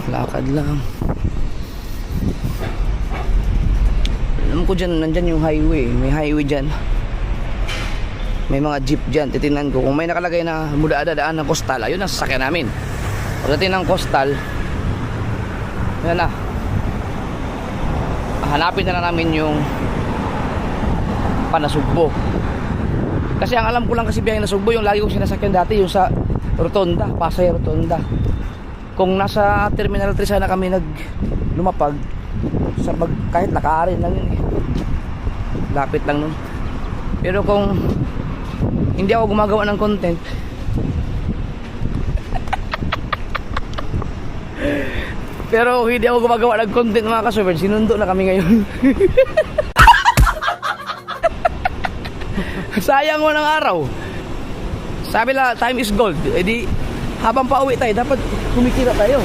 Lakad lang. Alam ko dyan, nandyan yung highway. May highway dyan. May mga jeep dyan. Titingnan ko. Kung may nakalagay na mudaan ng coastal, ayun ang sasakyan namin. Pagdating ng coastal, yan na. Hanapin na lang namin yung Panasugbo. Kasi ang alam ko lang kasi biyahe na Sugbo, yung lagi kong sinasakyan dati, yung sa Rotonda, Pasay Rotonda. Kung nasa Terminal 3 sana kami lumapag sa kahit lakarin lang yun eh. Lapit lang nun. Pero kung hindi ako gumagawa ng content, pero hindi ako gumagawa ng content mga ka-server, sinundo na kami ngayon. Sayang mo ng araw. Sabi la, time is gold. E di, habang pauwi tayo, dapat kumikita tayo.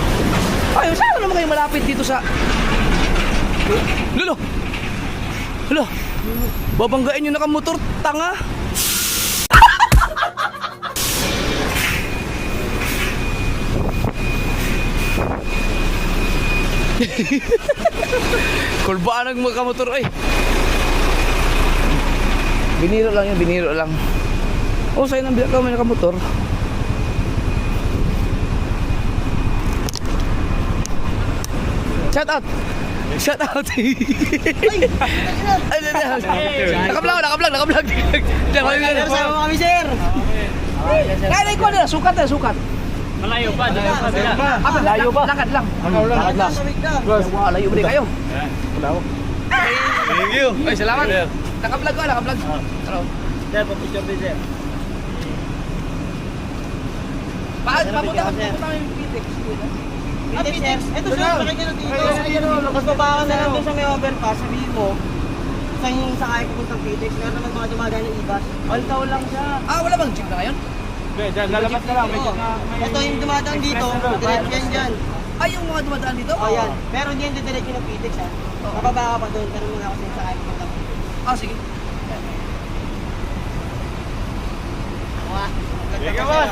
Ay, saan naman kayo malapit dito sa... Lolo! Lolo! Babanggain nyo nakamotor, tanga! Kulbaan ang magkamotor ay. Biniro lang yun, biniro lang. Oh, sa'yo nang biyak ka may nakamotor. Shout out! Shout out! Naka-vlog! Sama kami, sir! Kaya ko nila, sukat na, sukat. Malayo pa, dito pa sila. Layo ba? Lakad lang. Lakad lang. Layo ba kayo? Thank you. Ay, salamat. Naka-vlog ko, naka-vlog. Ano? Sir, pa-picture din, sir. Papunta kami yung Pitex. Pitex, ito sir, pakikita dito. Mas bababa na lang doon sa may overpass, sabihin mo, sa yung sakay pupuntang Pitex, meron naman mga dumadaan ng ibas. All lang siya. Wala bang jeep na ngayon? Lalabas na lang. Ito yung dumadaan dito, diretso yan dyan. Yung mga dumadaan dito? O yan, pero hindi yan diretso ng Pitex ha. Mababa ka pa doon, pero muna ako sa yung sakay pupuntang Pitex. Sige. Sige, boss.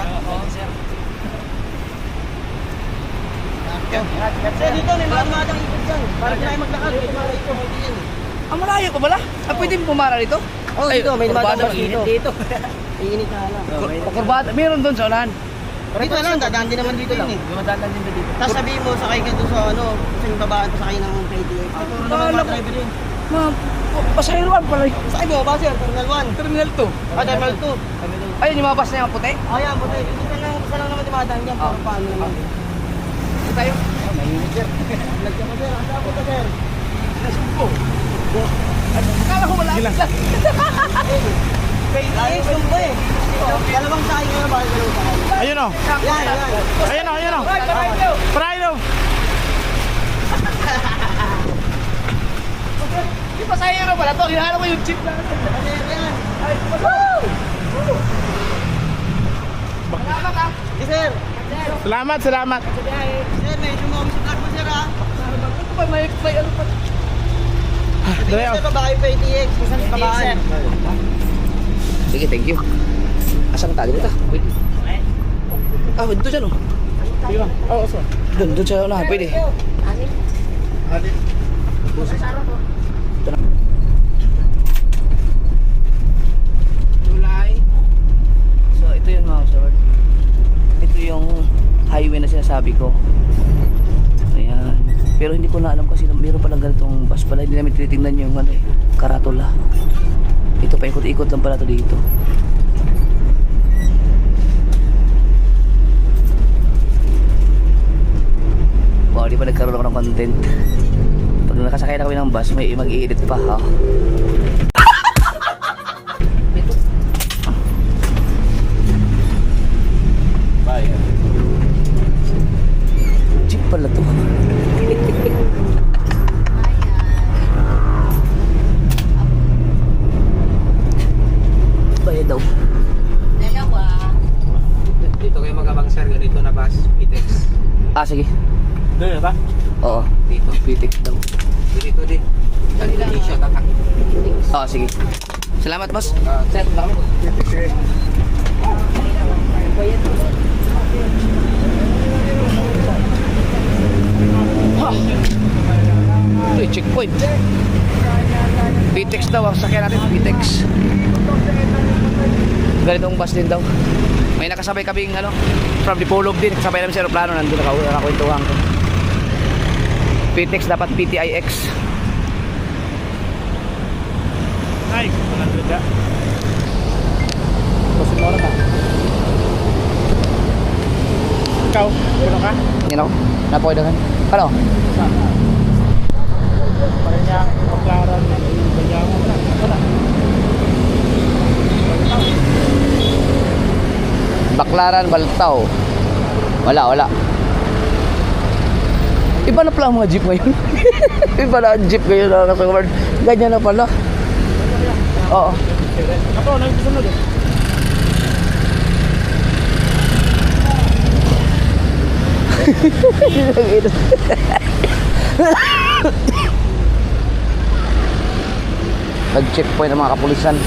Sir, dito may mga dumadang ibas dyan. Para hindi tayo maglakad, may mga ito, hindi yan eh. Malayo pa pala? Pwede mo pumara dito? Oo, dito, may dumadang dito. dito. Iinit na lang. Kurbata, meron doon sa unahan. Dito lang, dadaan din naman dito lang eh. Dumadaan lang din dito. Tapos sabihin mo, sakay ka doon sa ano, sa yung babaan pa sakay ng PDA. Puro naman mga driver yun. Pasahiruan pala yun. Sakay mo ba sir? Terminal 1. Terminal 2. Terminal 2. Ayun, yung mga bus na yung puti. Ayan, buti. Isa lang naman dumadaan dyan. Para paano naman. Ito tayo. Lagyan mo sir. Ang sabo ka sir. Nasumpo. Akala ko wala. PDA, sumbo eh. Dalawang sakay nga ba? Dalawang sakay. Ayun o. Yan, yan. Ayun o. Pride. Yung pasahero pala to. Hinahanap ko yung jeep na. Yan. Salamat ka. Yes sir. Salamat. Sir, may sumawag sa vlog mo sir ha. Ito pa, may ano pa. Dali Sir, ako. babae PDX. Isang babaan. Sige, thank you. Asang tali nito? Pwede. Dito dyan oh. Sige lang. Oo, sir. Doon sa unahan, pwede. Ate. July. So, ito yun mga kasawad. Ito yung highway na sinasabi ko. Ayan. Pero hindi ko na alam kasi meron palang ganitong bus pala. Hindi namin tinitingnan yung ano, karatula. Ito pa, ikot-ikot lang pala ito dito. Wow, di pa nagkaroon ako ng content. Pag nakasakay na kami ng bus, may mag-i-edit pa ha. Bye. Jeep pala to. Bayad daw. Dito kayo magabang sir, ganito na bus, Pitex. Sige. Doon ba? Oo. Dito. Pitik daw. Dito din. Hindi siya tatak. Sige. Salamat, boss. Sir, salamat. Ito yung checkpoint. Pitex daw. Ang sakyan natin, Pitex. Ganitong bus din daw. May nakasabay kaming from Dipolog din. Kasabay namin sa aeroplano. Nandun nakakwentuhan ko. Pitex dapat PTIX. Ay, nandun ka. Kasi mo na ba? Ikaw, gano'n ka? Yan ako. Napoy-dagan. Ano? Parang niya ang paklaran ng ganyan mo na. Wala. Baklaran, Baltaw. Wala. Iba na pala ang mga jeep ngayon. Iba na ang jeep ngayon na nasa ganyan na pala. Oo. Ako, nagsusunod eh. Nag-checkpoint ang mga kapulisan.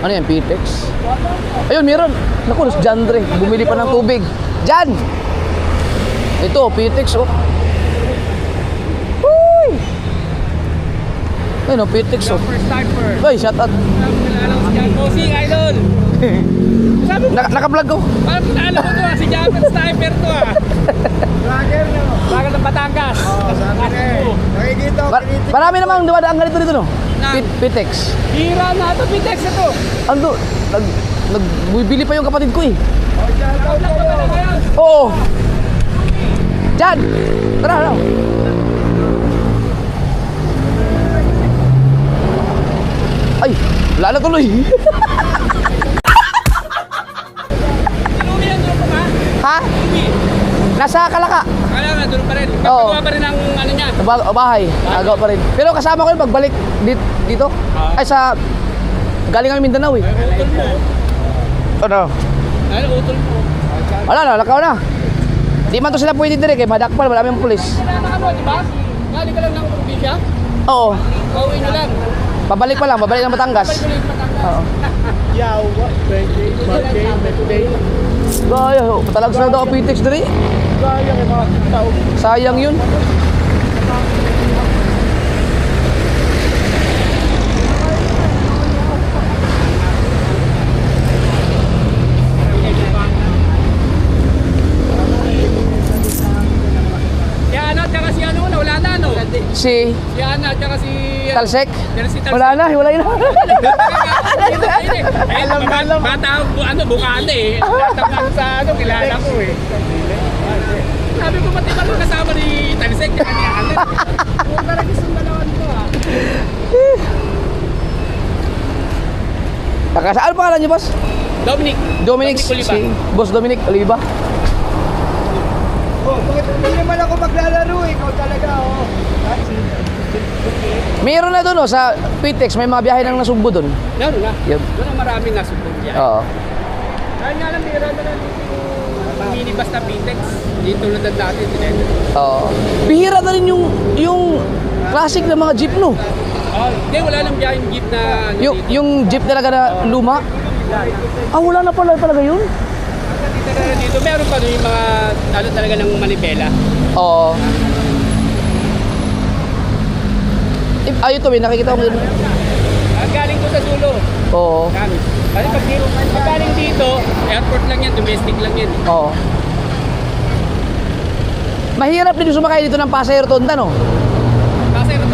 Ano yan, Pitex? Ayun, meron. Naku, si John Dre. Bumili pa ng tubig. Jan! Ito, Pitex, oh. Uy! Ayun o, Pitex o. First timer. Ay, shout out. Kilala ko si Jan Posing, idol. Sabi ko, Naka-vlog ko. parang kilala ko to ah, si Jan Sniper to ah. Vlogger no? Vlogger ng Batangas. Oo, sabi na eh. Nakikita ko, Marami namang dumadaan ganito dito, no? Na. Pitex. Hira na ito, Pitex na to. Ando, nagbibili pa yung kapatid ko eh. Shoutout ko ba na ngayon? Oo. Jan! Tara, tara. Ay, wala na tuloy. Inuwi yan doon pa ba? Ha? Nasa Kalaka. Kaya nga, doon pa rin. Oo. Pagpagawa pa rin ang ano niya. Sa bahay. Nagawa pa rin. Pero kasama ko yung pagbalik dito. Ay, sa... Galing kami Mindanao eh. Ay, utol mo. Ano? Ay, utol mo. Wala na, lakaw na. Di man to sila pwede direk eh. Madakpal, marami ang pulis. Kailangan mo, di ba? Galing ka lang ng probinsya? Oo. Pauwi nyo lang. Pabalik pa lang, babalik ng Batangas. Balik Batangas. Oo. Yawa, birthday. Gaya, talagang sila daw ang Pitex diri. Gaya kay mga tao. Sayang yun. Si Ana at saka si ano, wala na no? Si Si Ana at saka si... Talsek? Pero si Talsek. Wala na, hiwalay na. Eh, alam. Bata, ano, bukana eh. Tatang sa ano, kilala ko eh. Sabi ko, pati pala kasama ni Talsek, tsaka ni Ana. Huwag na rin isang dalawan ko ah. Saan pangalan niyo, boss? Dominic. Dominic, Oliva. si Boss Dominic Oliva. Oh, bakit hindi naman ako maglalaro eh? Ikaw talaga, oh. Mayroon na doon, sa Pitex, may mga biyahe nang nasugbo doon. Meron na. Yep. Doon ang maraming nasubok yan. Oo. Dahil nga lang, bira na lang dito yung minibus na Pitex. Dito tulad ng dati, dinero. Oo. Bihira na rin yung classic na mga jeep, no? Oh, hindi, wala nang biyaheng jeep na ano dito. Yung jeep talaga na luma. Ah, wala na pala talaga yun? Dito meron pa doon yung mga ano talaga ng manibela. Oo. Ayun to, may nakikita ko dun. Ang galing ko sa dulo. Oo. Kami. Kasi pag galing dito, airport lang yan, domestic lang yan. Oo. Mahirap din sumakay dito ng Pasay Rotonda, no? Kasi ito,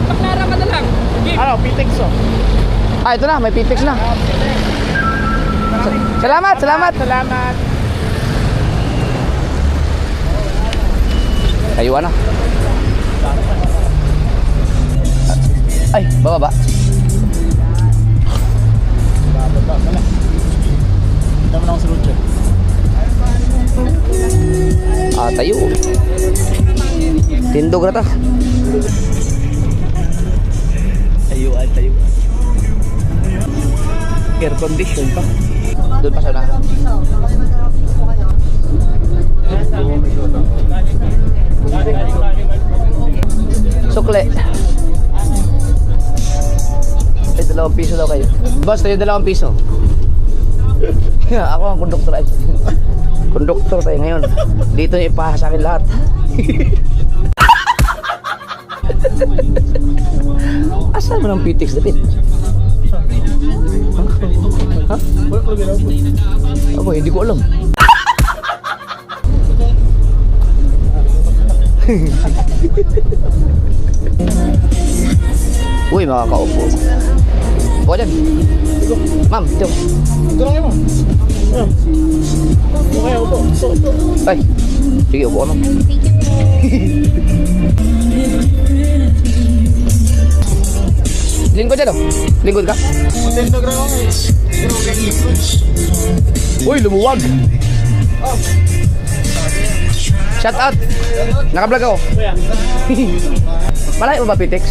paklara ka na lang. Jeep. Ano, Pitex oh. Ah, ito na, may Pitex na. Salamat, salamat. Salamat. Ayuan na. Ay, bababa. Ito mo na akong sa Lucho. Ah, tayo. Tindog na ta. Ayuan, tayo. Air condition pa. Doon pa siya na. Sukle. Ay, 2 piso daw kayo. Boss, tayo 2 piso. Ako ang konduktor ay. Konduktor tayo ngayon. Dito niyo ipahas sa akin lahat. Asan mo ng Pitex David? Ha? Ako, hindi ko alam. Uy, makakaupo. Buka dyan. Ma'am, ito. Ito lang yun mo. Okay, upo. Ay, sige, upo ka, ma'am. Lingkod dyan, oh. Lingkod ka? Matendo grang ako eh. Uy, lumuwag. Shout out. Naka-vlog ako. Malayo ba Pitex?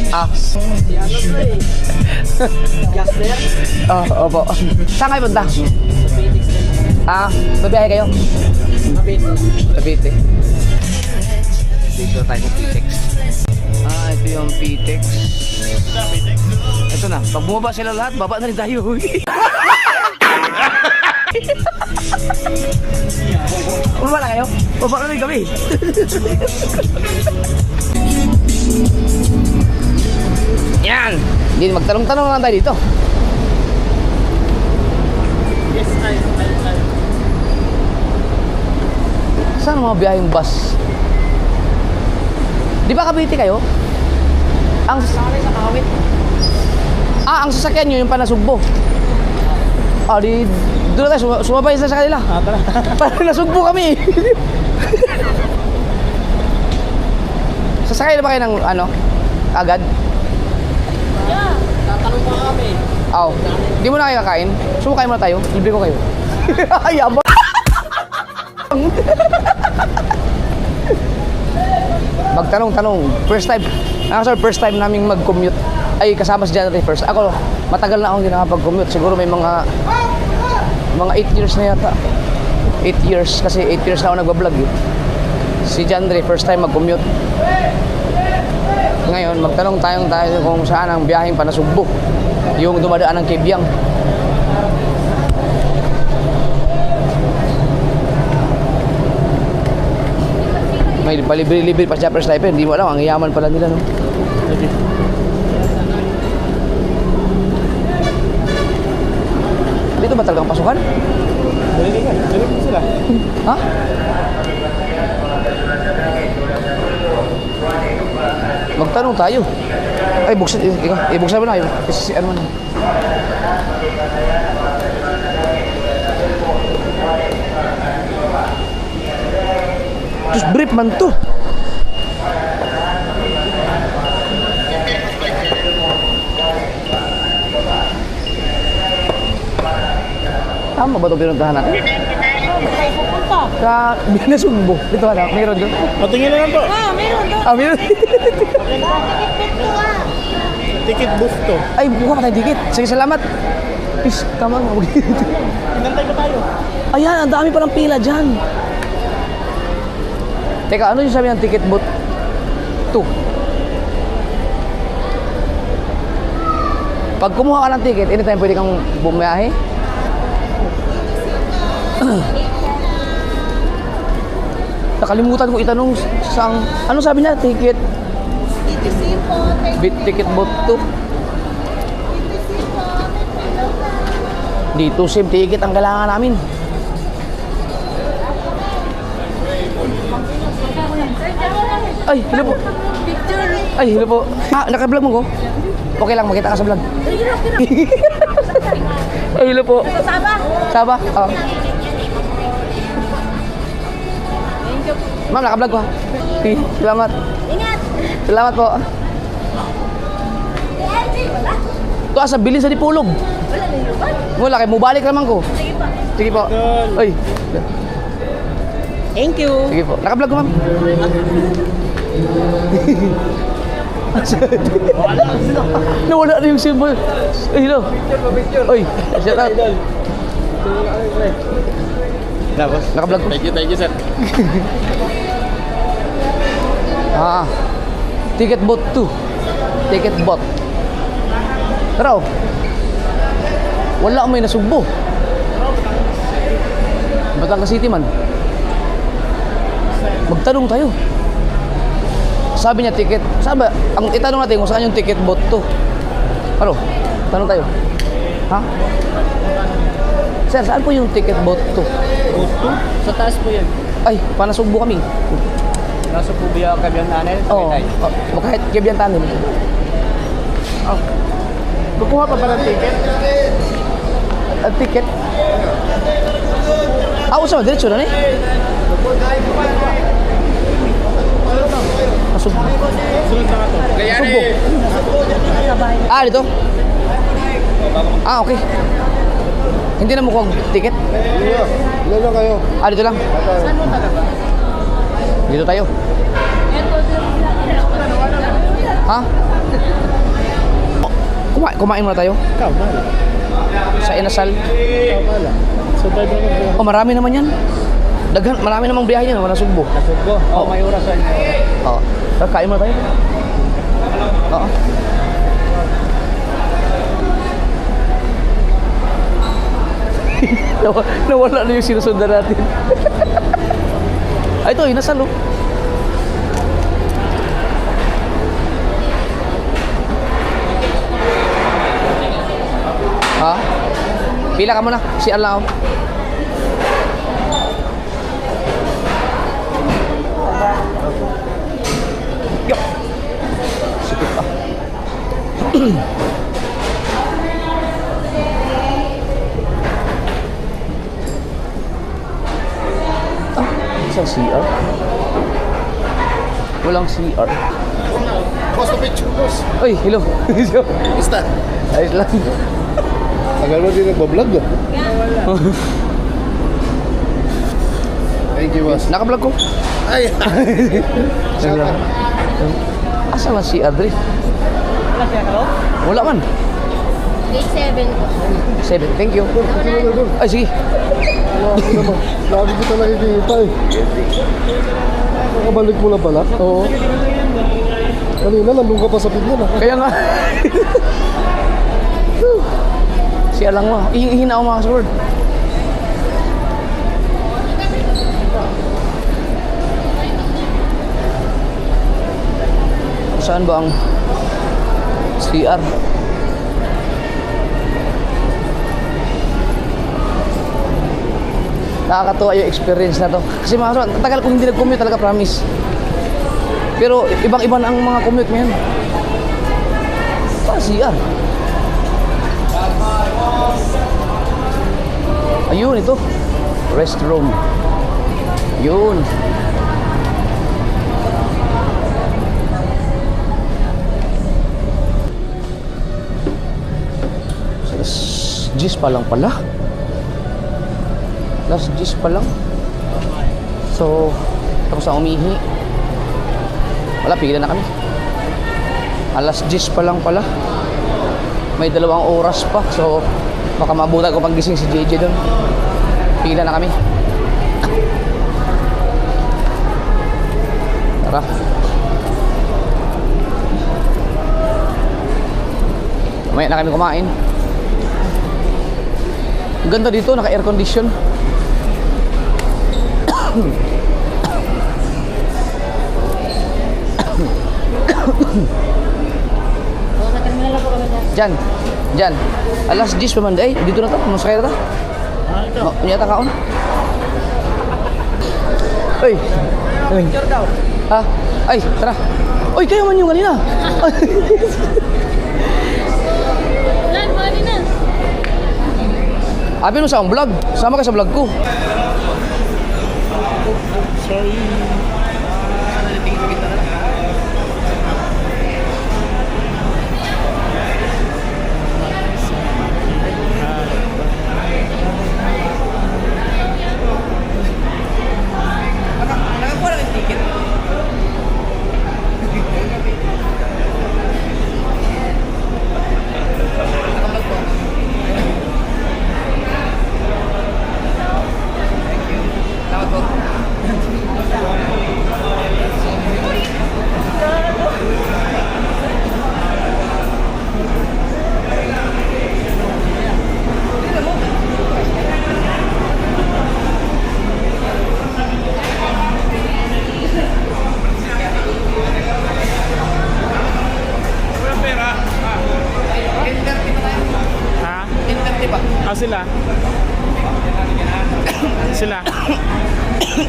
Ah. Opo. Saan kayo punta? Ah, babiyahe kayo? Cavite. Dito tayo ng Pitex. Ah, ito yung Pitex. Ito na, pag bumaba sila lahat, baba na rin tayo. Bumaba na kayo? Baba na rin kami. Yan! Hindi, magtanong-tanong lang tayo dito. Yes, I. Saan mga biyaheng bus? Di ba Cavite kayo? Ang ang sasakyan nyo yung panasugbo. Di doon na tayo, sumabay sa kanila. Tara. Parang nasugbo kami. Sasakay na ba kayo ng ano? Agad? Tatanong pa kami. Aw. Di mo na kayo kakain? Sumakay muna tayo. Libre ko kayo. Yabang. Magtanong-tanong. First time naming mag-commute. Ay, kasama si January first. Ako, matagal na akong hindi nakapag-commute. Siguro may mga 8 years na yata. 8 years. Kasi 8 years na ako nagbablog eh. Si January, first time mag-commute. Ngayon, magtanong tayo kung saan ang biyaheng panasugbo. Yung dumadaan ng Kibyang. May palibre-libre pa siya per sniper. Hindi mo alam, ang yaman pala nila, no? Dito ba talagang pasukan? Dali mo sila. Ha? Magtanong tayo. Ay, buksan. Ibuksan mo na. Kasi ano na. Terus brief man to. Tama ba ito pinuntahan natin? Sa Binasugbo. Dito na, mayroon doon. Patingin na lang po. Mayroon. Ticket booth to. Ay, buka pa tayo dikit. Sige, salamat. Peace, tama nga. Inantay ko tayo. Ayan, ang dami palang pila dyan. Teka, ano yung sabi ng ticket booth? 2. Pag kumuha ka ng ticket, anytime pwede kang bumiyahe. Nakalimutan ko itanong sa ano sabi niya, ticket? ETC po. Ticket booth 2. Dito same ticket ang kailangan namin. Ay, hello po. Ay, hello po. Naka-vlog mo ko? Okay lang, makita ka sa vlog. Ay, hello po. Saba? Oo. Ma'am, naka-vlog ko ha. Salamat. Ingat! Salamat po. Ito asa, bilin sa Dipulog. Wala kayo, mubalik naman ko. Sige po. Ay. Thank you. Sige po. Naka-vlog ko, ma'am. Nawala na yung symbol. Ay, hello. Ay, shout out. Naka-vlog ko. Thank you, sir. Ticket bot 2. Ticket bot. Pero, wala may nasugbo. Batangas City man. Magtanong tayo. Sabi niya ticket. Sabi, ang itanong natin kung saan yung ticket bot 2. Ano? Tanong tayo. Ha? Sir, saan po yung ticket bot 2? Booth 2? Sa taas po yan. Ay, panasugbo kami. Nasa po biya kami ang nanay? Oo. Kahit Kibyang Tunnel. Kukuha pa ba ng ticket? Ang ticket. Usama, diretso na eh. Pasugbo. Sunod na ka to. Pasugbo. Dito? Okay. Hindi na mukhang ticket? Ilan lang kayo? Dito lang. Dito tayo. Ha? Kumain muna tayo? Ikaw, mali. Sa Inasal? Ikaw, mala. Survive na mag-buhay. Marami naman yan. Marami namang biyahe yan. Wala sugbo. Sugbo? Oo, may orasan. Oo. Kain muna tayo. Oo. Nawala na yung sinusundan natin. Ito, Inasal oh. Pila ka muna. CR lang ako. Yo. Sikip pa. Isang CR? Walang CR. Boss, the picture, boss. Uy, hello. Basta. Ayos lang. Tagal mo din nagbablog, ah. Thank you, boss. Naka-vlog ko. Ay! Shout out. Asa man si Adri? Wala siya, hello? Wala man. Gate 7 po. 7, thank you. Ay, sige. Wala ko naman. Lagi kita nakikita eh. Nakabalik mo lang pala? Oo. Kanina, nandun ka pa sa pignan ah. Kaya nga. Siya lang mo. Ihina ako mga sword. Saan ba ang CR? Nakakatuwa yung experience na to. Kasi mga sword, tagal kong hindi nag-commute talaga, promise. Pero ibang-iba na ang mga commute ngayon. Pa CR. Ayun, ito. Restroom. Yun. Gis pa lang pala. Last gis pa lang. So, tapos na umihi. Wala, pila na kami. Alas 10 pa lang pala. May 2 oras pa. So, baka mabutan ko paggising si JJ doon. Pila na kami. Tara. Mamaya na kami kumain. Ang ganda dito, naka-air condition. Diyan. Alas 10 pa man. Ay, dito na to. Masakay na to. Nyata kaon. Uy. Picture daw. Ha? Ay, tara. Uy, kayo man yung kanina. Lan, mali na. Abi mo sa akong vlog. Sama ka sa vlog ko. Sorry. Sana natingin sa kita na lang. Nakakuha lang yung ticket. Salamat po. Ha? 10:30 ba? Ah, sila? Sila?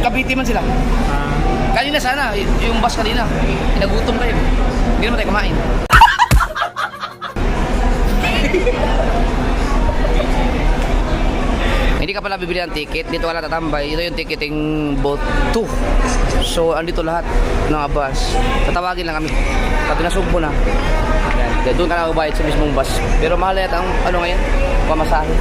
Cavite man sila. Ah. Kanina sana, yung bus kanina. Pinagutom kayo. Hindi naman tayo kumain. Hindi ka pala bibili ng ticket. Dito wala tatambay. Ito yung ticketing boat 2. So, andito lahat ng bus. Tatawagin lang kami. Pag nasugbo na, yan. Doon ka na magbayad sa mismong bus. Pero mahal na yata ang ano ngayon, pamasahe.